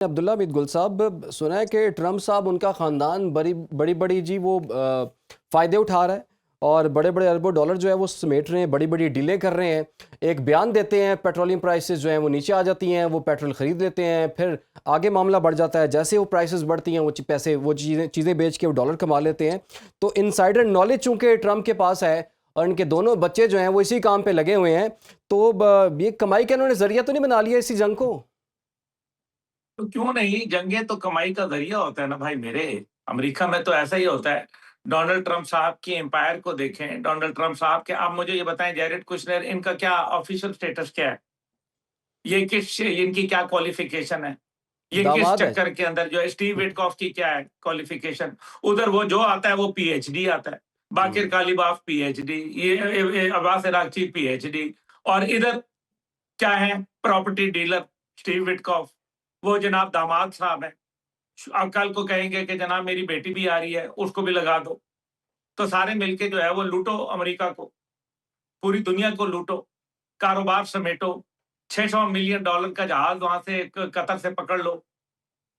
अब्दुल्ला हमीद गुल साहब, सुना है कि ट्रम्प साहब उनका ख़ानदान बड़ी बड़ी बड़ी जी वो फ़ायदे उठा रहा है और बड़े बड़े अरबों डॉलर जो है वो समेट रहे हैं, बड़ी बड़ी डीलें कर रहे हैं। एक बयान देते हैं, पेट्रोलियम प्राइसेस जो हैं वो नीचे आ जाती हैं, वो पेट्रोल ख़रीद लेते हैं, फिर आगे मामला बढ़ जाता है। जैसे वो प्राइसेस बढ़ती हैं, वो पैसे वो चीज़ें बेच के वो डॉलर कमा लेते हैं। तो इनसाइडर नॉलेज चूँकि ट्रम्प के पास है और इनके दोनों बच्चे जो हैं वो इसी काम पर लगे हुए हैं, तो ये कमाई का इन्होंने ज़रिया तो नहीं बना लिया इसी जंग को? तो क्यों नहीं, जंगें तो कमाई का ज़रिया होता है ना भाई मेरे। अमेरिका में तो ऐसा ही होता है। डोनाल्ड ट्रम्प साहब की एम्पायर को देखें, डोनाल्ड ट्रम्प साहब के आप मुझे ये बताएँ जैरेड कुशनर इनका क्या ऑफ़िशियल स्टेटस क्या है? ये किस इनकी क्या क्वालिफ़िकेशन है? ये किस दामाद है। चक्कर के अंदर जो है स्टीव विटकॉफ की क्या है क्वालिफ़िकेशन? उधर वो जो आता है वो पीएचडी आता है। बाकिर हम्म। कालिबाफ पीएचडी, ये अब्बास अरागची पीएचडी और इधर क्या है प्रॉपर्टी डीलर स्टीव विटकॉफ, वो जनाब दामाद साहब हैं। अब कल को कहेंगे कि जनाब मेरी बेटी भी आ रही है, उसको भी लगा दो। तो सारे मिलके जो है वो लूटो अमेरिका को, पूरी दुनिया को लूटो, कारोबार समेटो, $600 मिलियन का जहाज वहाँ से कतर से पकड़ लो।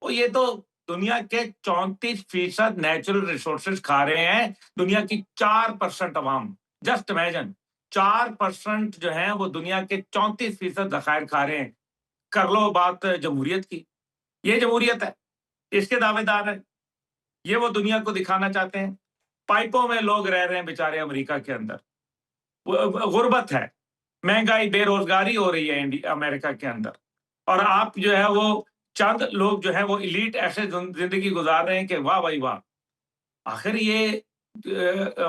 तो ये तो दुनिया के 34% नेचुरल रिसोर्सेज खा रहे हैं, दुनिया की 4% अवाम। जस्ट इमेजिन 4% जो है वो दुनिया के 34% ज़खायर खा रहे हैं। कर लो बात जमहूरियत की, ये जमहूरियत है, इसके दावेदार हैं। ये वो दुनिया को दिखाना चाहते हैं। पाइपों में लोग रह रहे हैं बेचारे अमेरिका के अंदर। गुर्बत है, महँगाई, बेरोज़गारी हो रही है अमेरिका के अंदर और आप जो है वो चंद लोग जो हैं वो एलीट ऐसे ज़िंदगी गुज़ार रहे हैं कि वाह भाई वाह! आखिर ये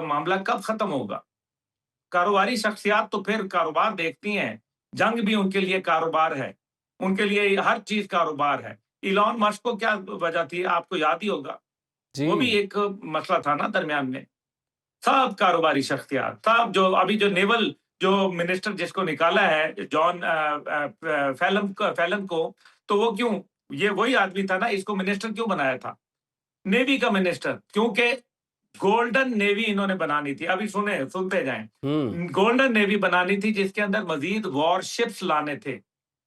मामला कब खत्म होगा? कारोबारी शख्सियत तो फिर कारोबार देखती हैं, जंग भी उनके लिए कारोबार है, उनके लिए हर चीज़ कारोबार है। इलॉन मस्क को क्या वजह थी आपको याद ही होगा, वो भी जी। एक मसला था ना दरमियान में। सब कारोबारी शख्सियत, सब जो नेवल जो मिनिस्टर जिसको निकाला है जॉन फैलन को, तो वो क्यों? ये वही आदमी था ना, इसको मिनिस्टर क्यों बनाया था? नेवी का मिनिस्टर, क्योंकि गोल्डन नेवी इन्होंने बनानी थी। अभी सुनते जाएँ। हम्म। गोल्डन नेवी बनानी थी जिसके अंदर मज़ीद वॉरशिप्स लाने थे।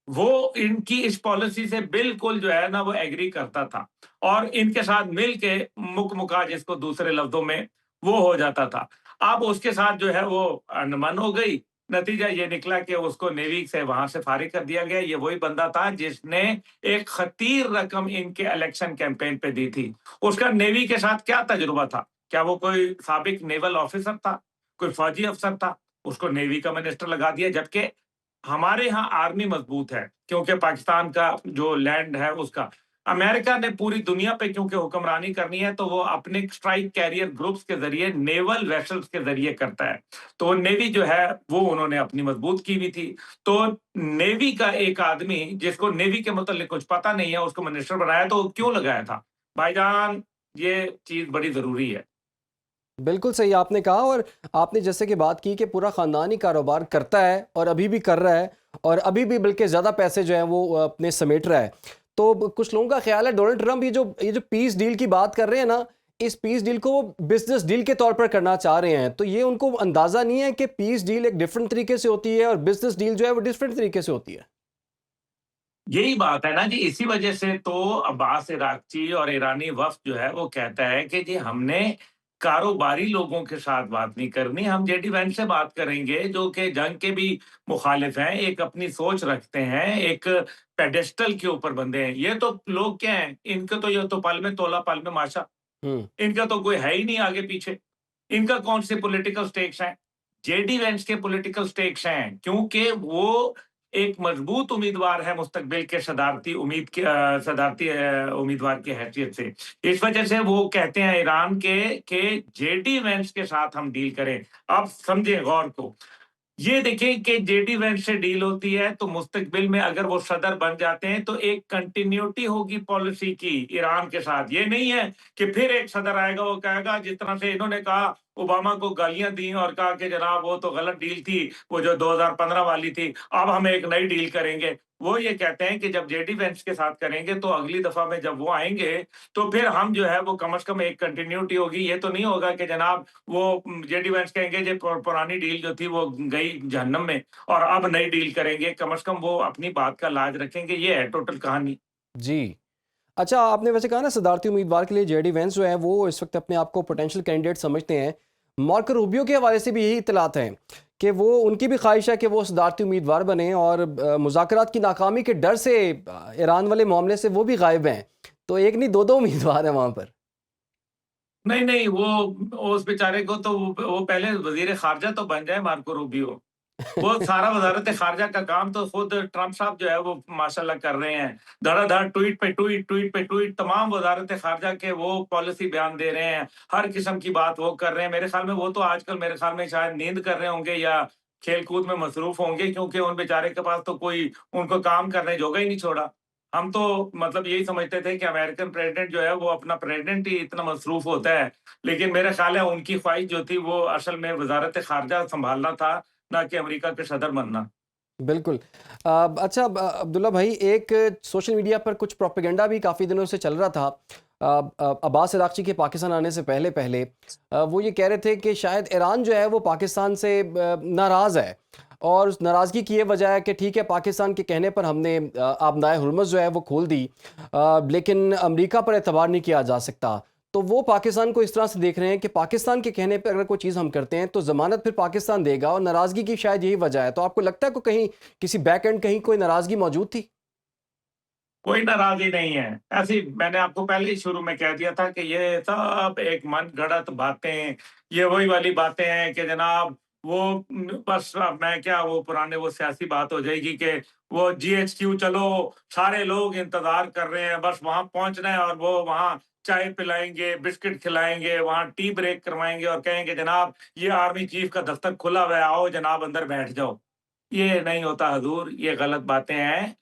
वो इनकी इस पॉलिसी से बिल्कुल जो है ना वो एग्री करता था और इनके साथ मिल के मुक-मुका जिसको दूसरे लफ्ज़ों में वो हो जाता था। अब उसके साथ जो है वो अनबन हो गई, नतीजा ये निकला कि उसको नेवी से वहाँ से फ़ारिग कर दिया गया। ये वही बंदा था जिसने एक ख़तीर रकम इनके इलेक्शन कैंपेन पे दी थी। उसका नेवी के साथ क्या तजुर्बा था? क्या वो कोई साबिक नेवल ऑफ़िसर था? कोई फ़ौजी अफ़सर था? उसको नेवी का मिनिस्टर लगा दिया जबकि हमारे यहाँ आर्मी मजबूत है क्योंकि पाकिस्तान का जो लैंड है उसका। अमेरिका ने पूरी दुनिया पे क्योंकि हुक्मरानी करनी है तो वो अपने स्ट्राइक कैरियर ग्रुप्स के ज़रिए नेवल वेसल्स के ज़रिए करता है। तो नेवी जो है वो उन्होंने अपनी मजबूत की हुई थी। तो नेवी का एक आदमी जिसको नेवी के मुतल्लिक कुछ पता नहीं है उसको मिनिस्टर बनाया तो क्यों लगाया था? भाईजान ये चीज़ बड़ी ज़रूरी है। बिल्कुल सही आपने कहा। और आपने जैसे कि बात की कि पूरा ख़ानदान ही कारोबार करता है और अभी भी कर रहा है और अभी भी बल्कि ज़्यादा पैसे जो हैं वो अपने समेट रहा है। तो कुछ लोगों का ख्याल है डोनाल्ड ट्रंप ये जो पीस डील की बात कर रहे हैं ना, इस पीस डील को वो बिजनेस डील के तौर पर करना चाह रहे हैं। तो ये उनको अंदाज़ा नहीं है कि पीस डील एक डिफरेंट तरीके से होती है और बिजनेस डील जो है वो डिफरेंट तरीके से होती है। यही बात है ना जी, इसी वजह से तो अब्बास इराक़ची और ईरानी वफ़्द जो है वो कहता है कि जी हमने कारोबारी लोगों के साथ बात नहीं करनी, हम जेडी वैंस से बात करेंगे जो कि जंग के भी मुखालिफ हैं, एक अपनी सोच रखते हैं, एक पेडेस्टल के ऊपर बंधे हैं। ये तो लोग क्या हैं, इनके तो ये तो पल में तोला पल में माशा, हम्म। इनका तो कोई है ही नहीं आगे पीछे। इनका कौन से पॉलिटिकल स्टेक्स हैं? जेडी वेंस के पॉलिटिकल स्टेक्स हैं क्योंकि वो एक मजबूत उम्मीदवार है मुस्तकबिल के सदारती उम्मीदवार की हैसियत से। इस वजह से वो कहते हैं ईरान के कि जेडी वेंस के साथ हम डील करें। अब समझें गौर को। ये देखें कि जेडी वेंस से डील होती है तो मुस्तकबिल में अगर वो सदर बन जाते हैं तो एक कंटिन्यूटी होगी पॉलिसी की ईरान के साथ। ये नहीं है कि फिर एक सदर आएगा वो कहेगा जिस तरह से इन्होंने कहा ओबामा को गालियां दी और कहा कि जनाब वो तो गलत डील थी, वो जो 2015 वाली थी, अब हम एक नई डील करेंगे। वो ये कहते हैं कि जब जेडी वेंस के साथ करेंगे तो अगली दफा में जब वो आएंगे तो फिर हम जो है वो कम से कम एक कंटिन्यूटी होगी। ये तो नहीं होगा कि जनाब वो जेडी वेंस कहेंगे जे पुरानी डील जो थी वो गई जहन्नम में और अब नई डील करेंगे। कम से कम वो अपनी बात का लाज रखेंगे। ये है टोटल कहानी। जी। अच्छा, आपने वैसे कहा ना सदारती उम्मीदवार के लिए जेडी वेंस जो है वो इस वक्त अपने आप को पोटेंशियल कैंडिडेट समझते हैं। मार्को रूबियो के हवाले से भी यही इत्तलात हैं कि वो उनकी भी ख्वाहिश है कि वो सदारती उम्मीदवार बने और मुज़ाकरात की नाकामी के डर से ईरान वाले मामले से वो भी गायब हैं। तो एक नहीं, दो उम्मीदवार हैं वहाँ पर। नहीं, नहीं, वो उस बेचारे को तो वो पहले वज़ीर ख़ारजा तो बन जाए मार्को रूबियो। वो सारा वज़ारत ख़ारजा का काम तो खुद ट्रम्प साहब जो है वो माशाल्लाह कर रहे हैं। धड़ाधड़ ट्वीट पे ट्वीट, ट्वीट पे ट्वीट तमाम वज़ारत ख़ारजा के वो पॉलिसी बयान दे रहे हैं। हर किस्म की बात वो कर रहे हैं। मेरे ख़्याल में वो तो आजकल मेरे ख़्याल में शायद नींद कर रहे होंगे या खेल-कूद में मसरूफ़ होंगे क्योंकि उन बेचारे के पास तो कोई उनको काम करने जोगा ही नहीं छोड़ा। हम तो मतलब यही समझते थे कि अमेरिकन प्रेज़िडेंट जो है वो अपना प्रेज़िडेंट ही इतना मसरूफ़ होता है। लेकिन मेरा ख़्याल है उनकी ख़्वाहिश जो थी वो असल में वज़ारत ख़ारजा सँभालना था, ना कि अमेरिका के सदर बनना। बिल्कुल। अच्छा, अब्दुल्ला भाई, एक सोशल मीडिया पर कुछ प्रोपेगेंडा भी काफ़ी दिनों से चल रहा था। अब्बास अराग़ची के पाकिस्तान आने से पहले पहले वो ये कह रहे थे कि शायद ईरान जो है वो पाकिस्तान से नाराज़ है और उस नाराज़गी की ये वजह है कि ठीक है, पाकिस्तान के कहने पर हमने आबनाए हुर्मुज़ जो है वो खोल दी, लेकिन अमेरिका पर एतबार नहीं किया जा सकता। तो वो पाकिस्तान को इस तरह से देख रहे हैं कि पाकिस्तान के कहने पे अगर कोई चीज़ हम करते हैं तो ज़मानत फिर पाकिस्तान देगा और नाराज़गी की शायद यही वजह है। तो आपको लगता है कि कहीं किसी बैक एंड कहीं कोई नाराज़गी मौजूद थी? कोई नाराज़ी नहीं है। ऐसी मैंने आपको पहले ही शुरू में कह दिया था कि ये सब एक मनगढ़ंत बातें, ये वही वाली बातें हैं कि जनाब वो बस अब मैं क्या वो पुराने वो सियासी बात हो जाएगी कि वो जीएचक्यू चलो, सारे लोग इंतज़ार कर रहे हैं, बस वहाँ पहुँचना है और वो वहाँ चाय पिलाएँगे, बिस्किट खिलाएँगे, वहाँ टी ब्रेक करवाएँगे और कहेंगे जनाब ये आर्मी चीफ का दफ्तर खुला हुआ है, आओ जनाब अंदर बैठ जाओ। ये नहीं होता हज़ूर, ये गलत बातें हैं।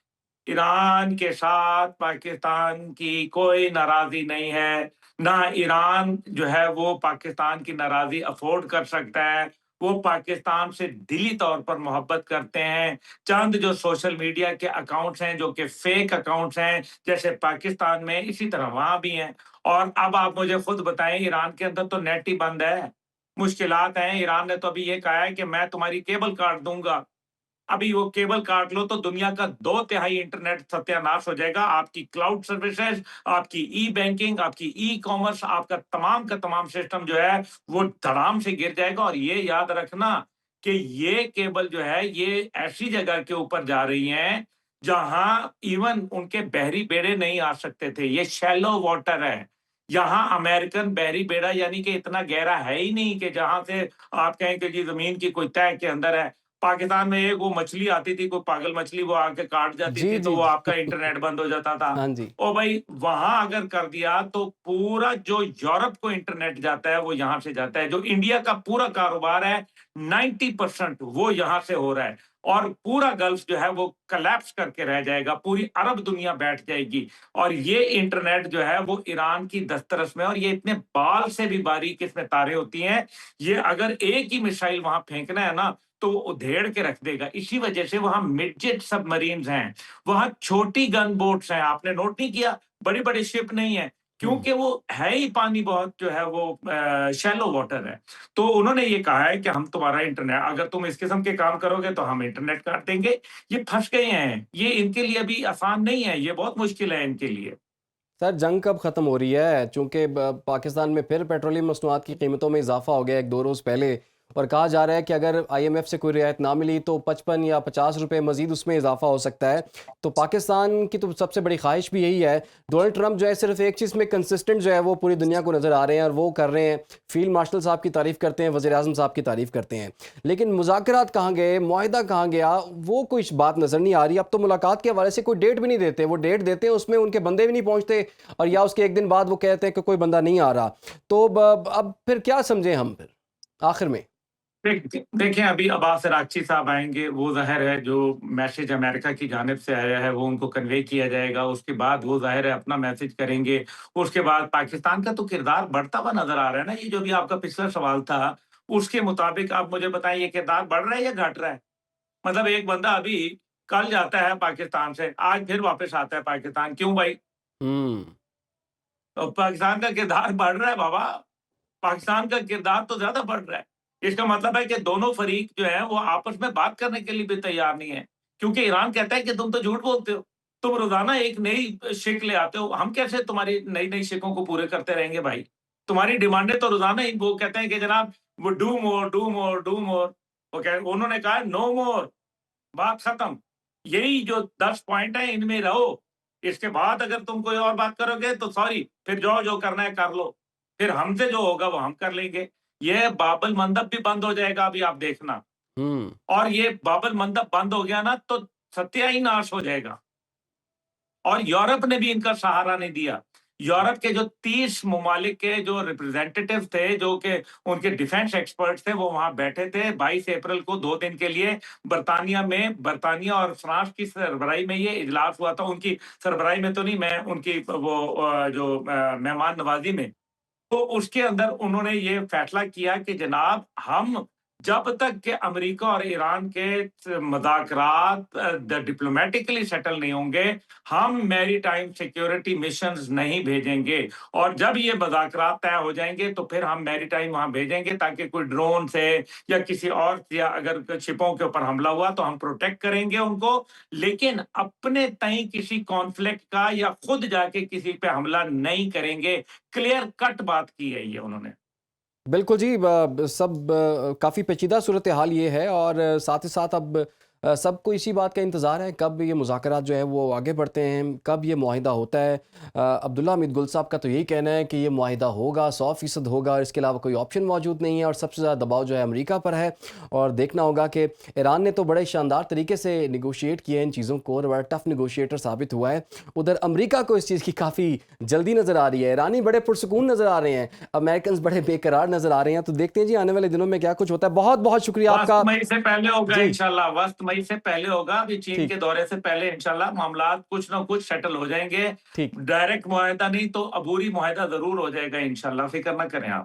ईरान के साथ पाकिस्तान की कोई नाराज़ी नहीं है, ना ईरान जो है वो पाकिस्तान की नाराज़ी अफ़ोर्ड कर सकता है। वो पाकिस्तान से दिली तौर पर मोहब्बत करते हैं। चंद जो सोशल मीडिया के अकाउंट्स हैं, जो कि फ़ेक अकाउंट्स हैं, जैसे पाकिस्तान में, इसी तरह वहाँ भी हैं। और अब आप मुझे खुद बताएँ ईरान के अंदर तो नेट ही बंद है, मुश्किलात हैं। ईरान ने तो अभी ये कहा है कि मैं तुम्हारी केबल काट दूँगा। अभी वो केबल काट लो तो दुनिया का 2/3 इंटरनेट सत्यानाश हो जाएगा। आपकी क्लाउड सर्विसेज़, आपकी ई-बैंकिंग, आपकी ई-कॉमर्स, आपका तमाम का तमाम सिस्टम जो है, वो धड़ाम से गिर जाएगा और ये याद रखना कि ये केबल जो है, ये ऐसी जगह के ऊपर जा रही हैं, जहाँ इवन उनके बहरी बेड़े नहीं आ सकते थे। ये शैलो वाटर है। यहाँ अमेरिकन बहरी बेड़ा यानी कि इतना गहरा है ही नहीं कि जहाँ से आप कहें कि जी ज़मीन की कोई तह के अंदर है। पाकिस्तान में एक वो मछली आती थी, कोई पागल मछली वो आके काट जाती जी, थी, तो जी, वो जी। आपका इंटरनेट बंद हो जाता था। हाँ जी। ओ भाई, वहाँ अगर कर दिया तो पूरा जो यूरोप को इंटरनेट जाता है, वो यहाँ से जाता है। जो इंडिया का पूरा कारोबार है, 90% वो यहाँ से हो रहा है और पूरा गल्फ जो है वो कोलैप्स करके रह जाएगा, पूरी अरब दुनिया बैठ जाएगी और ये इंटरनेट जो है वो ईरान की दस्तरस में और ये इतने बाल से भी बारीक इसमें तारें होती हैं, ये अगर एक ही मिसाइल वहाँ फेंकना है ना, तो वो उधेड़ के रख देगा। इसी वजह से वहाँ मिडजेट सबमरीन्स हैं, वहाँ छोटी गन बोट्स हैं। आपने नोट नहीं किया? बड़ी-बड़ी शिप नहीं है, हुँ। क्योंकि वो है ही पानी बहुत जो है वो शैलो वाटर है। तो उन्होंने ये कहा है कि हम तुम्हारा इंटरनेट अगर तुम इस किस्म के काम करोगे तो हम इंटरनेट काट देंगे। ये फँस गए हैं। ये इनके लिए अभी आसान नहीं है, ये बहुत मुश्किल है इनके लिए। सर, जंग कब ख़त्म हो रही है? चूँकि ब पाकिस्तान में फिर पेट्रोलियम मसनूआत की कीमतों में इज़ाफ़ा हो गया 1-2 रोज़ पहले और कहा जा रहा है कि अगर आईएमएफ से कोई रियायत ना मिली तो 55 या 50 रुपए मज़ीद उसमें इज़ाफ़ा हो सकता है। तो पाकिस्तान की तो सबसे बड़ी ख़्वाहिश भी यही है। डोनाल्ड ट्रंप जो है सिर्फ़ एक चीज़ में कंसिस्टेंट जो है वो पूरी दुनिया को नज़र आ रहे हैं और वो कर रहे हैं, फ़ील्ड मार्शल साहब की तारीफ़ करते हैं, वज़ीर-ए-आज़म साहब की तारीफ़ करते हैं। लेकिन मुज़ाकरात कहाँ गए, मुआहिदा कहाँ गया, वो कोई बात नज़र नहीं आ रही। अब तो मुलाकात के हवाले से कोई डेट भी नहीं देते। वो डेट देते हैं उसमें उनके बंदे भी नहीं पहुँचते और या उसके 1 दिन बाद वो कहते हैं कि कोई बंदा नहीं आ रहा। तो अब फिर क्या समझें हम फिर आखिर में? देखिए, अभी अब्बास अरागची साहब आएँगे, वो ज़ाहिर है जो मैसेज अमेरिका की जानिब से आया है, वो उनको कन्वे किया जाएगा। उसके बाद वो ज़ाहिर है अपना मैसेज करेंगे। उसके बाद पाकिस्तान का तो किरदार बढ़ता हुआ नज़र आ रहा है ना, ये जो भी आपका पिछला सवाल था, उसके मुताबिक आप मुझे बताएँ ये किरदार बढ़ रहा है या घट रहा है? मतलब एक बंदा अभी कल जाता है पाकिस्तान से, आज फिर वापस आता है पाकिस्तान, क्यों भाई? हुँ। तो पाकिस्तान का किरदार बढ़ रहा है बाबा। पाकिस्तान का किरदार तो ज़्यादा बढ़ रहा है। इसका मतलब है कि दोनों फरीक जो हैं वो आपस में बात करने के लिए भी तैयार नहीं है। क्योंकि ईरान कहता है कि तुम तो झूठ बोलते हो। तुम रोजाना एक नई शिक ले आते हो, हम कैसे तुम्हारी नई नई शिकों को पूरे करते रहेंगे भाई? तुम्हारी डिमांडें तो रोजाना ही वो कहते हैं कि जनाब वो do more do more do more, उन्होंने कहा नो मोर, बात खत्म। यही जो 10 पॉइंट है इनमें रहो, इसके बाद अगर तुम कोई और बात करोगे तो सॉरी, फिर जो करना है कर लो, फिर हमसे जो होगा वो हम कर लेंगे। ये बाबल मंदब भी बंद हो जाएगा, अभी आप देखना। हम्म। और ये बाबल मंदब बंद हो गया ना तो सत्यानाश हो जाएगा। और यूरोप ने भी इनका सहारा नहीं दिया। यूरोप के जो 30 ममालिक के जो रिप्रेजेंटेटिव थे, जो कि उनके डिफेंस एक्सपर्ट्स थे, वो वहां बैठे थे 22 अप्रैल को 2 दिन के लिए बर्तानिया और फ्रांस की सरबराही में ये इजलास हुआ था। उनकी सरबराही में तो नहीं, मैं उनकी वो मेहमान नवाजी में। तो उसके अंदर उन्होंने ये फैसला किया कि जनाब हम जब तक कि अमेरिका और ईरान के मुज़ाकरात डिप्लोमेटिकली सेटल नहीं होंगे, हम मैरीटाइम सिक्योरिटी मिशंस नहीं भेजेंगे। और जब ये मुज़ाकरात तय हो जाएंगे तो फिर हम मैरीटाइम वहां भेजेंगे, ताकि कोई ड्रोन से या किसी और या अगर शिपों के ऊपर हमला हुआ तो हम प्रोटेक्ट करेंगे उनको। लेकिन अपने तय किसी कॉन्फ्लिक्ट का या खुद जाके किसी पे हमला नहीं करेंगे। क्लियर कट बात की है ये उन्होंने। बिल्कुल जी, सब काफ़ी पेचीदा सूरत हाल ये है, और साथ ही साथ अब सबको इसी बात का इंतज़ार है कब ये मुज़ाकरात जो है वो आगे बढ़ते हैं, कब ये मुआहिदा होता है। अब्दुल्ला हमीद गुल साहब का तो यही कहना है कि ये मुआहिदा होगा, 100% होगा, और इसके अलावा कोई ऑप्शन मौजूद नहीं है, और सबसे ज़्यादा दबाव जो है अमेरिका पर है। और देखना होगा कि ईरान ने तो बड़े शानदार तरीके से निगोशिएट किया है इन चीज़ों को, और बड़ा टफ निगोशिएटर साबित हुआ है। उधर अमेरिका को इस चीज़ की काफ़ी जल्दी नज़र आ रही है, ईरानी बड़े पुरसुकून नज़र आ रहे हैं, अमेरिकन बड़े बेकरार नज़र आ रहे हैं। तो देखते हैं जी आने वाले दिनों में क्या कुछ होता है। बहुत बहुत शुक्रिया आपका। वस्त मई से पहले होगा जी, इंशाल्लाह, वस्त मई से पहले होगा। अभी चीन ठीक, के दौरे से पहले इंशाल्लाह मामलात कुछ ना कुछ सेटल हो जाएंगे। ठीक। डायरेक्ट मुआहिदा नहीं तो अबूरी मुआहिदा जरूर हो जाएगा इंशाल्लाह, फिक्र ना करें आप।